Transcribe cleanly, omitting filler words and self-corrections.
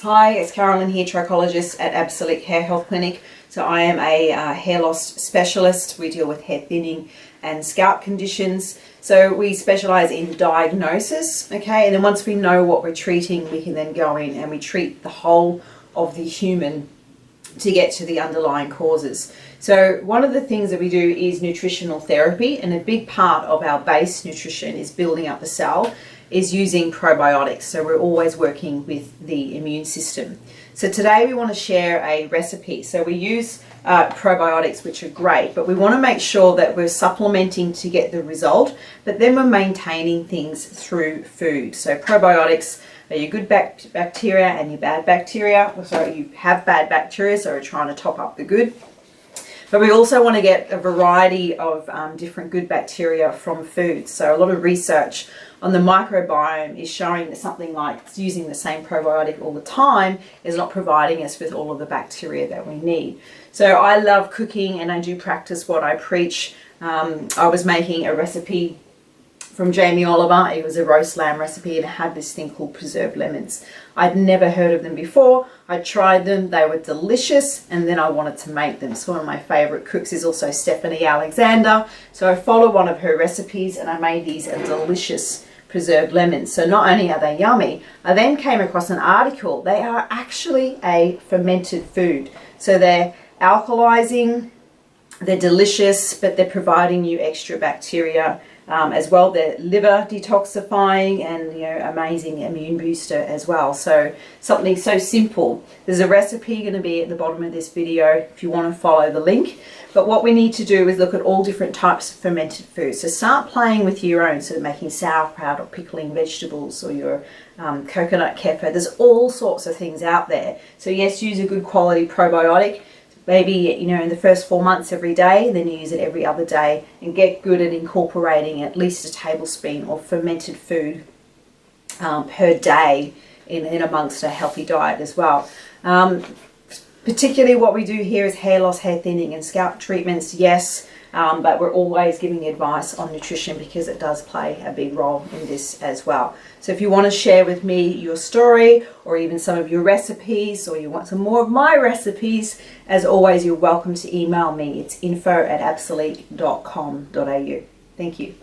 Hi, it's Carolyn here, trichologist at Absolique Hair Health Clinic. So I am a hair loss specialist. We deal with hair thinning and scalp conditions. So we specialize in diagnosis, okay? And then once we know what we're treating, we can then go in and we treat the whole of the human to get to the underlying causes. So one of the things that we do is nutritional therapy, and a big part of our base nutrition is building up the cell, is using probiotics. So we're always working with the immune system. So today we want to share a recipe. So we use probiotics, which are great, but we want to make sure that we're supplementing to get the result, but then we're maintaining things through food. So probiotics are your good bacteria and your bad bacteria. So you have bad bacteria, so we're trying to top up the good. But we also want to get a variety of different good bacteria from food. So a lot of research on the microbiome is showing that something like using the same probiotic all the time is not providing us with all of the bacteria that we need. So I love cooking and I do practice what I preach. I was making a recipe from Jamie Oliver. It was a roast lamb recipe and it had this thing called preserved lemons. I'd never heard of them before. I tried them, they were delicious, and then I wanted to make them. So one of my favorite cooks is also Stephanie Alexander. So I followed one of her recipes and I made these delicious preserved lemons. So not only are they yummy, I then came across an article. They are actually a fermented food. So they're alkalizing, they're delicious, but they're providing you extra bacteria as well. They're liver detoxifying and, you know, amazing immune booster as well. So something so simple. There's a recipe going to be at the bottom of this video if you want to follow the link. But what we need to do is look at all different types of fermented foods. So start playing with your own, so making sauerkraut or pickling vegetables or your coconut kefir. There's all sorts of things out there. So yes, use a good quality probiotic. Maybe, you know, in the first 4 months every day, then you use it every other day, and get good at incorporating at least a tablespoon of fermented food per day in amongst a healthy diet as well. Particularly what we do here is hair loss, hair thinning and scalp treatments, yes, but we're always giving advice on nutrition because it does play a big role in this as well. So if you want to share with me your story or even some of your recipes, or you want some more of my recipes, as always, you're welcome to email me. It's info@absolique.com.au. Thank you.